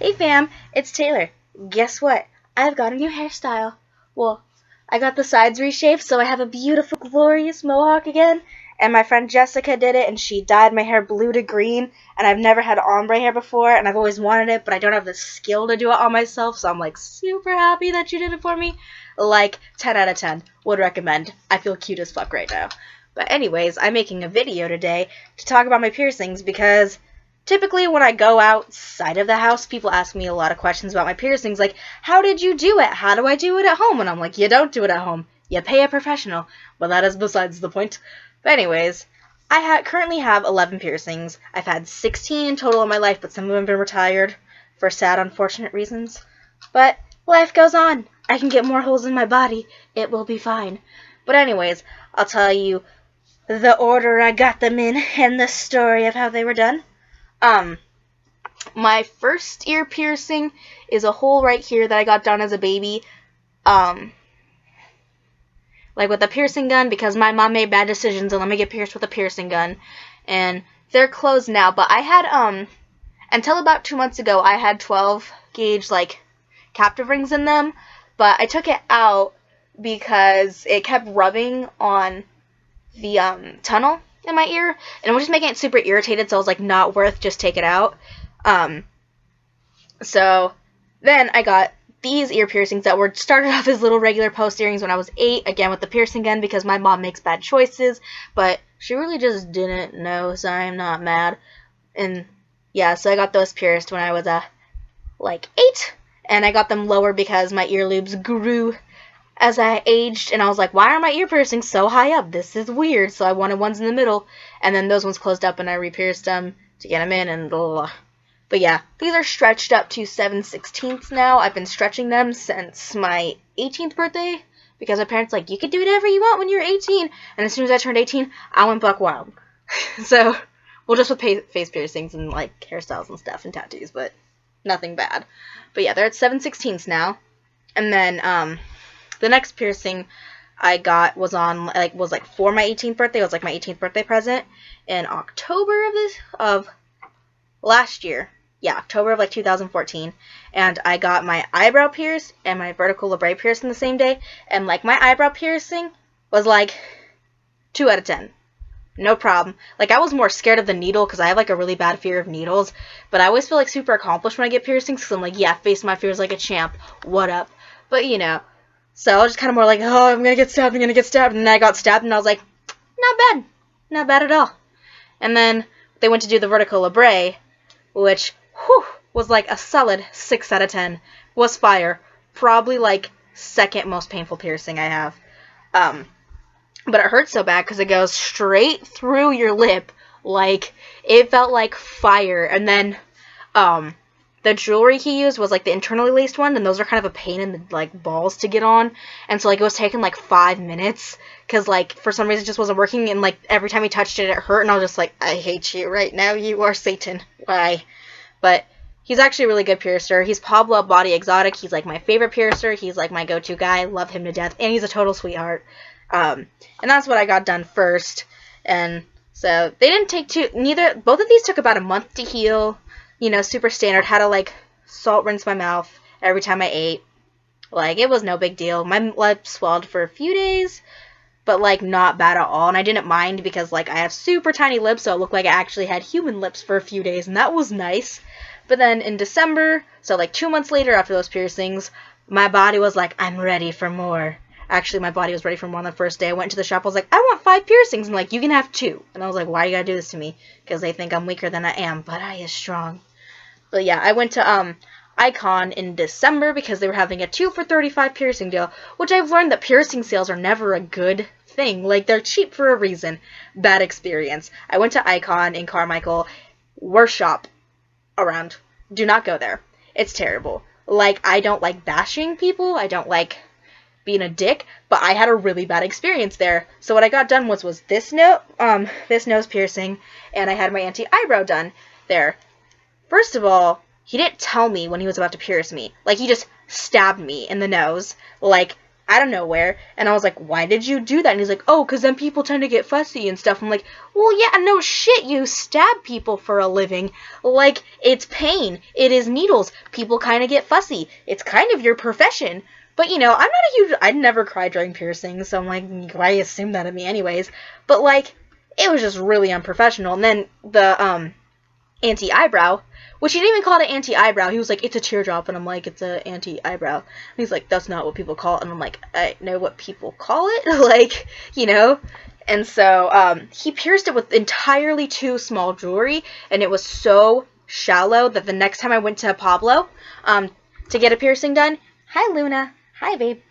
Hey fam, it's Taylor. Guess what? I've got a new hairstyle. Well, I got the sides reshaped so I have a beautiful, glorious mohawk again. And my friend Jessica did it and she dyed my hair blue to green. And I've never had ombre hair before and I've always wanted it, but I don't have the skill to do it on myself. So I'm like super happy that you did it for me. Like 10 out of 10. Would recommend. I feel cute as fuck right now. But anyways, I'm making a video today to talk about my piercings because typically when I go outside of the house, people ask me a lot of questions about my piercings, like, how did you do it? How do I do it at home? And I'm like, you don't do it at home. You pay a professional. But that is besides the point. But anyways, I currently have 11 piercings. I've had 16 in total in my life, but some of them have been retired for sad, unfortunate reasons. But life goes on. I can get more holes in my body. It will be fine. But anyways, I'll tell you the order I got them in and the story of how they were done. My first ear piercing is a hole right here that I got done as a baby, like with a piercing gun, because my mom made bad decisions and let me get pierced with a piercing gun, and they're closed now, but I had, until about 2 months ago, I had 12 gauge, like, captive rings in them, but I took it out because it kept rubbing on the, tunnel in my ear, and it was just making it super irritated, so I was like, not worth, just take it out. So then I got these ear piercings that were started off as little regular post earrings when I was 8, again with the piercing gun because my mom makes bad choices, but she really just didn't know, so I'm not mad. And yeah, so I got those pierced when I was like 8, and I got them lower because my ear lobes grew as I aged, and I was like, why are my ear piercings so high up? This is weird. So I wanted ones in the middle, and then those ones closed up, and I re-pierced them to get them in, and blah, blah, blah. But yeah, these are stretched up to 7/16 now. I've been stretching them since my 18th birthday, because my parents like, you can do whatever you want when you're 18, and as soon as I turned 18, I went buck wild. So, well, just with face piercings and, like, hairstyles and stuff and tattoos, but nothing bad. But yeah, they're at 7/16 now, and then, the next piercing I got was for my 18th birthday. It was like my 18th birthday present in October of last year. Yeah, October of like 2014. And I got my eyebrow pierced and my vertical labret pierced in the same day. And like my eyebrow piercing was like 2 out of 10. No problem. Like I was more scared of the needle because I have like a really bad fear of needles. But I always feel like super accomplished when I get piercings because I'm like, yeah, face my fears like a champ. What up? But you know. So I was just kind of more like, oh, I'm going to get stabbed, And then I got stabbed, and I was like, not bad. Not bad at all. And then they went to do the vertical labret, which, was like a solid 6 out of 10. Was fire. Probably, like, second most painful piercing I have. But it hurts so bad because it goes straight through your lip. Like, it felt like fire. And then, the jewelry he used was, like, the internally laced one, and those are kind of a pain in the, like, balls to get on, and so, like, it was taking, like, 5 minutes, because, like, for some reason it just wasn't working, and, like, every time he touched it, it hurt, and I was just like, I hate you right now, you are Satan, why? But he's actually a really good piercer. He's Pablo Body Exotic. He's, like, my favorite piercer. He's, like, my go-to guy. Love him to death, and he's a total sweetheart. And that's what I got done first, and so they didn't take both of these took about a month to heal. You know, super standard. Had to, like, salt rinse my mouth every time I ate. Like, it was no big deal. My lips swelled for a few days, but, like, not bad at all. And I didn't mind because, like, I have super tiny lips, so it looked like I actually had human lips for a few days, and that was nice. But then in December, so, like, 2 months later after those piercings, my body was like, I'm ready for more. Actually, my body was ready for more on the first day. I went to the shop, I was like, I want 5 piercings, and, like, you can have 2. And I was like, why you gotta do this to me? Because they think I'm weaker than I am, but I is strong. But yeah, I went to Icon in December because they were having a 2 for $35 piercing deal, which I've learned that piercing sales are never a good thing. Like, they're cheap for a reason. Bad experience. I went to Icon in Carmichael. Worst shop around. Do not go there. It's terrible. Like, I don't like bashing people. I don't like being a dick, but I had a really bad experience there. So what I got done was this nose piercing, and I had my anti-eyebrow done there. First of all, he didn't tell me when he was about to pierce me. Like, he just stabbed me in the nose. Like, out of nowhere, and I was like, why did you do that? And he's like, oh, because then people tend to get fussy and stuff. I'm like, well, yeah, no shit, you stab people for a living. Like, it's pain. It is needles. People kind of get fussy. It's kind of your profession. But, I'm not a huge, I'd never cry during piercings, so I'm like, why assume that of me anyways? But, like, it was just really unprofessional. And then the, anti-eyebrow, which he didn't even call it an anti-eyebrow. He was like, it's a teardrop, and I'm like, it's an anti-eyebrow. And he's like, that's not what people call it. And I'm like, I know what people call it, like, And so, he pierced it with entirely too small jewelry, and it was so shallow that the next time I went to Pablo, to get a piercing done, hi Luna, hi babe,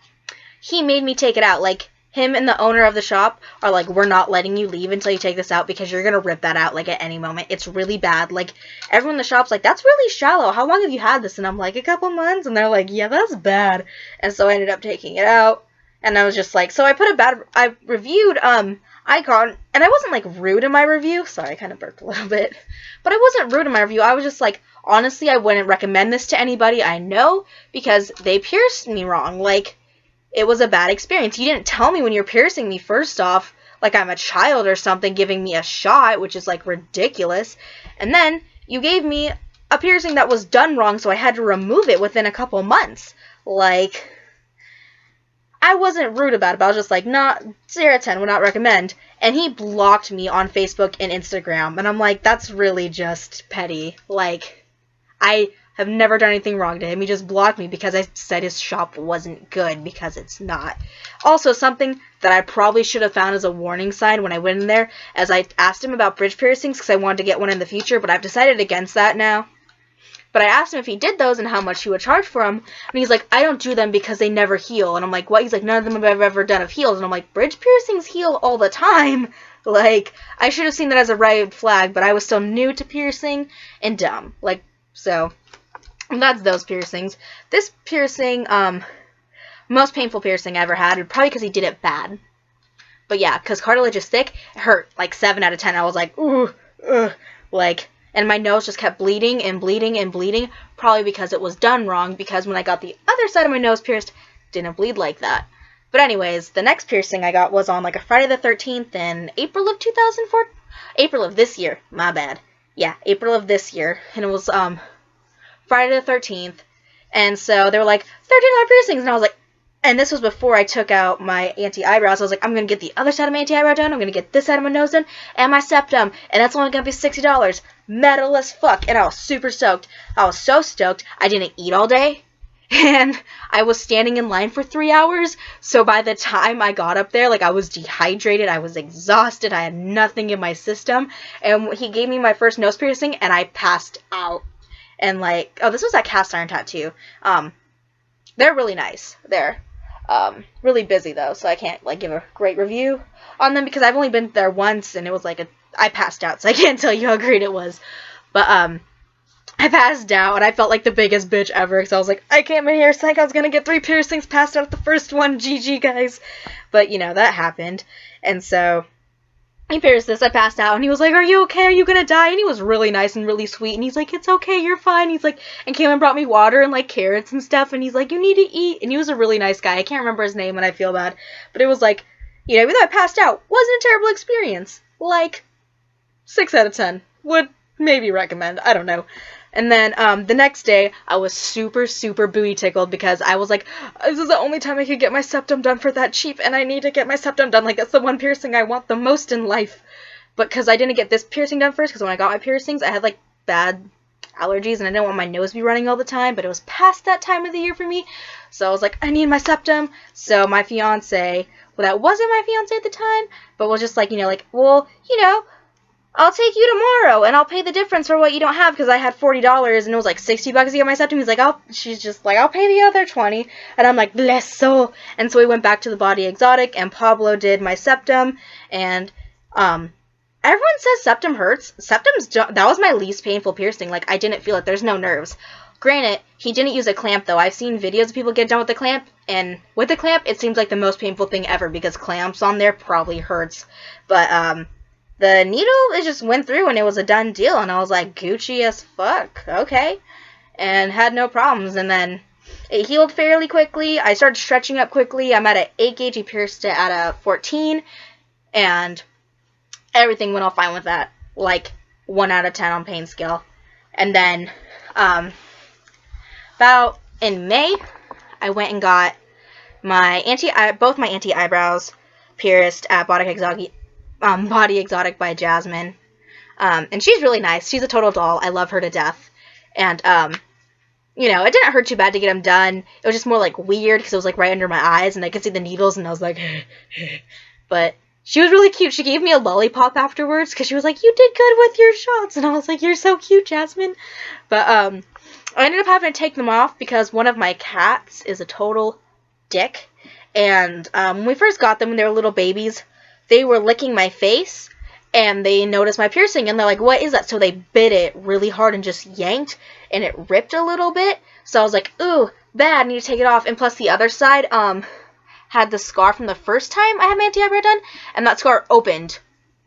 he made me take it out. Like, him and the owner of the shop are like, we're not letting you leave until you take this out because you're going to rip that out, like, at any moment. It's really bad. Like, everyone in the shop's like, that's really shallow. How long have you had this? And I'm like, a couple months. And they're like, yeah, that's bad. And so I ended up taking it out. And I was just like, so I reviewed, Icon, and I wasn't, like, rude in my review. Sorry, I kind of burped a little bit. But I wasn't rude in my review. I was just like, honestly, I wouldn't recommend this to anybody I know because they pierced me wrong. Like, it was a bad experience. You didn't tell me when you're piercing me, first off, like I'm a child or something, giving me a shot, which is, like, ridiculous. And then you gave me a piercing that was done wrong, so I had to remove it within a couple months. Like, I wasn't rude about it, but I was just like, not 0 out of 10, would not recommend. And he blocked me on Facebook and Instagram, and I'm like, that's really just petty. Like, I have never done anything wrong to him. He just blocked me because I said his shop wasn't good, because it's not. Also, something that I probably should have found as a warning sign when I went in there, as I asked him about bridge piercings because I wanted to get one in the future, but I've decided against that now. But I asked him if he did those and how much he would charge for them, and he's like, I don't do them because they never heal. And I'm like, what? He's like, none of them have ever done have healed. And I'm like, bridge piercings heal all the time. Like, I should have seen that as a red flag, but I was still new to piercing and dumb. Like, so, that's those piercings. This piercing, most painful piercing I ever had, probably because he did it bad. But yeah, because cartilage is thick, it hurt, like, 7 out of 10. I was like, ooh, like, and my nose just kept bleeding and bleeding and bleeding, probably because it was done wrong, because when I got the other side of my nose pierced, it didn't bleed like that. But anyways, the next piercing I got was on, like, a Friday the 13th in April of 2004? April of this year, my bad. Yeah, April of this year, and it was, Friday the 13th, and so they were like, $13 piercings, and I was like, and this was before I took out my anti-eyebrows. I was like, I'm going to get the other side of my anti-eyebrow done, I'm going to get this side of my nose done, and my septum, and that's only going to be $60. Metal as fuck, and I was super stoked. I was so stoked, I didn't eat all day, and I was standing in line for 3 hours, so by the time I got up there, like, I was dehydrated, I was exhausted, I had nothing in my system, and he gave me my first nose piercing, and I passed out. And, like, oh, this was that cast iron tattoo. They're really nice. They're really busy, though, so I can't, like, give a great review on them because I've only been there once, and it was like I passed out, so I can't tell you how great it was. But, I passed out, and I felt like the biggest bitch ever, because I was like, I came in here saying I was going to get 3 piercings, passed out at the first one, GG, guys. But, that happened, and so he pierced this, I passed out, and he was like, are you okay? Are you gonna die? And he was really nice and really sweet, and he's like, it's okay, you're fine. He's like, and came and brought me water and, like, carrots and stuff, and he's like, you need to eat. And he was a really nice guy. I can't remember his name, and I feel bad. But it was like, even though I passed out, wasn't a terrible experience. Like, 6 out of 10. Would maybe recommend. I don't know. And then, the next day, I was super, super booty tickled because I was like, this is the only time I could get my septum done for that cheap, and I need to get my septum done. Like, that's the one piercing I want the most in life. But because I didn't get this piercing done first, because when I got my piercings, I had, like, bad allergies, and I didn't want my nose to be running all the time, but it was past that time of the year for me. So I was like, I need my septum. So my fiance, well, that wasn't my fiance at the time, but was just like, well, I'll take you tomorrow, and I'll pay the difference for what you don't have, because I had $40, and it was like $60 to get my septum. He's like, she's just like, I'll pay the other 20, and I'm like, bless soul. And so we went back to the Body Exotic, and Pablo did my septum, and, everyone says septum hurts. That was my least painful piercing. Like, I didn't feel it. There's no nerves. Granted, he didn't use a clamp, though. I've seen videos of people get done with the clamp, and with the clamp, it seems like the most painful thing ever, because clamps on there probably hurts. But, the needle, it just went through, and it was a done deal, and I was like, Gucci as fuck, okay, and had no problems. And then it healed fairly quickly. I started stretching up quickly. I'm at an 8 gauge. He pierced it at a 14, and everything went all fine with that. Like 1 out of 10 on pain scale. And then, about in May, I went and got my both my anti-eyebrows pierced at Body Exotic by Jasmine. And she's really nice. She's a total doll. I love her to death. And, you know, it didn't hurt too bad to get them done. It was just more, like, weird because it was, like, right under my eyes, and I could see the needles, and I was like, but she was really cute. She gave me a lollipop afterwards because she was like, you did good with your shots. And I was like, you're so cute, Jasmine. But, I ended up having to take them off because one of my cats is a total dick. And, when we first got them, when they were little babies, they were licking my face, and they noticed my piercing, and they're like, what is that? So they bit it really hard and just yanked, and it ripped a little bit. So I was like, ooh, bad, I need to take it off. And plus the other side, had the scar from the first time I had my anti-eyebrow done, and that scar opened.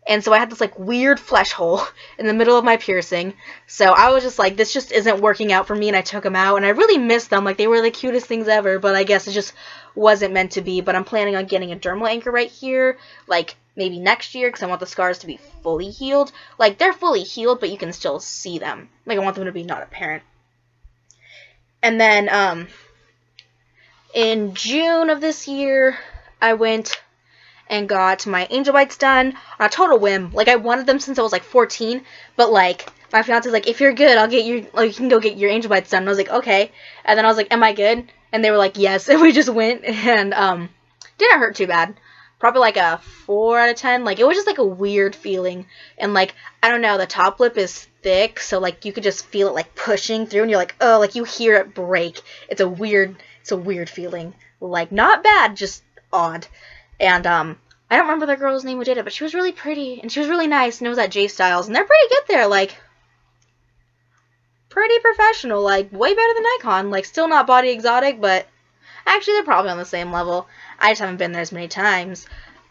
And so I had this, like, weird flesh hole in the middle of my piercing. So I was just like, this just isn't working out for me, and I took them out, and I really missed them. Like, they were the cutest things ever, but I guess it just wasn't meant to be. But I'm planning on getting a dermal anchor right here, like, maybe next year, because I want the scars to be fully healed. Like, they're fully healed, but you can still see them. Like, I want them to be not apparent. And then, in June of this year, I went and got my angel bites done on a total whim. Like, I wanted them since I was, like, 14, but, like, my fiance's like, if you're good, I'll get you, like, you can go get your angel bites done. And I was like, okay. And then I was like, am I good? And they were like, yes. And we just went, and, didn't hurt too bad. Probably like a 4 out of 10. Like, it was just like a weird feeling. And, like, I don't know, the top lip is thick, so, like, you could just feel it, like, pushing through, and you're like, oh, like, you hear it break. It's a weird feeling. Like, not bad, just odd. And, I don't remember the girl's name who did it, but she was really pretty, and she was really nice, and it was at J Styles, and they're pretty good there, like, pretty professional, like, way better than Icon. Like, still not Body Exotic, but actually, they're probably on the same level. I just haven't been there as many times.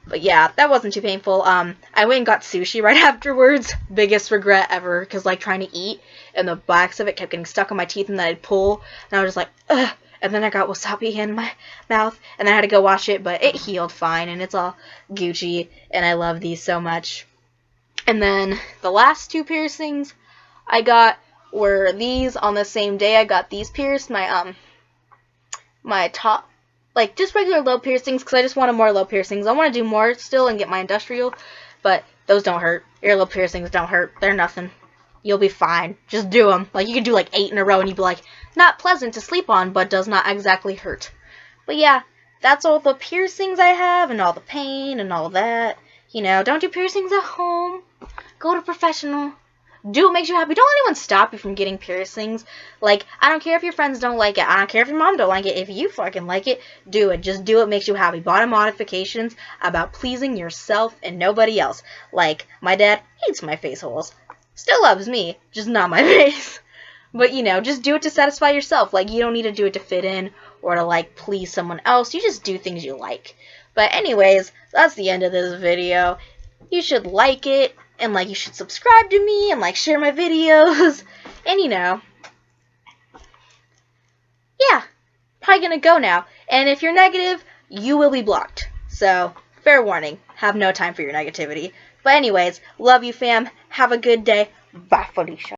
But yeah, that wasn't too painful. I went and got sushi right afterwards. Biggest regret ever, because, like, trying to eat, and the backs of it kept getting stuck on my teeth, and then I'd pull, and I was just like, ugh. And then I got wasabi in my mouth, and then I had to go wash it, but it healed fine, and it's all Gucci, and I love these so much. And then the last 2 piercings I got were these on the same day. I got these pierced, my top, like, just regular low piercings, because I just wanted more low piercings. I want to do more still and get my industrial, but those don't hurt. Earlobe piercings don't hurt. They're nothing. You'll be fine. Just do them. Like, you can do, like, 8 in a row, and you'd be like, not pleasant to sleep on, but does not exactly hurt. But yeah, that's all the piercings I have, and all the pain, and all that. You know, don't do piercings at home. Go to a professional. Do what makes you happy. Don't let anyone stop you from getting piercings. Like, I don't care if your friends don't like it. I don't care if your mom don't like it. If you fucking like it, do it. Just do what makes you happy. Bottom modifications about pleasing yourself and nobody else. Like, my dad hates my face holes. Still loves me, just not my face. But, you know, just do it to satisfy yourself. Like, you don't need to do it to fit in or to, like, please someone else. You just do things you like. But anyways, that's the end of this video. You should like it, and, like, you should subscribe to me, and, like, share my videos. And, you know, yeah, probably gonna go now. And if you're negative, you will be blocked. So, fair warning. Have no time for your negativity. But anyways, love you, fam. Have a good day. Bye, Felicia.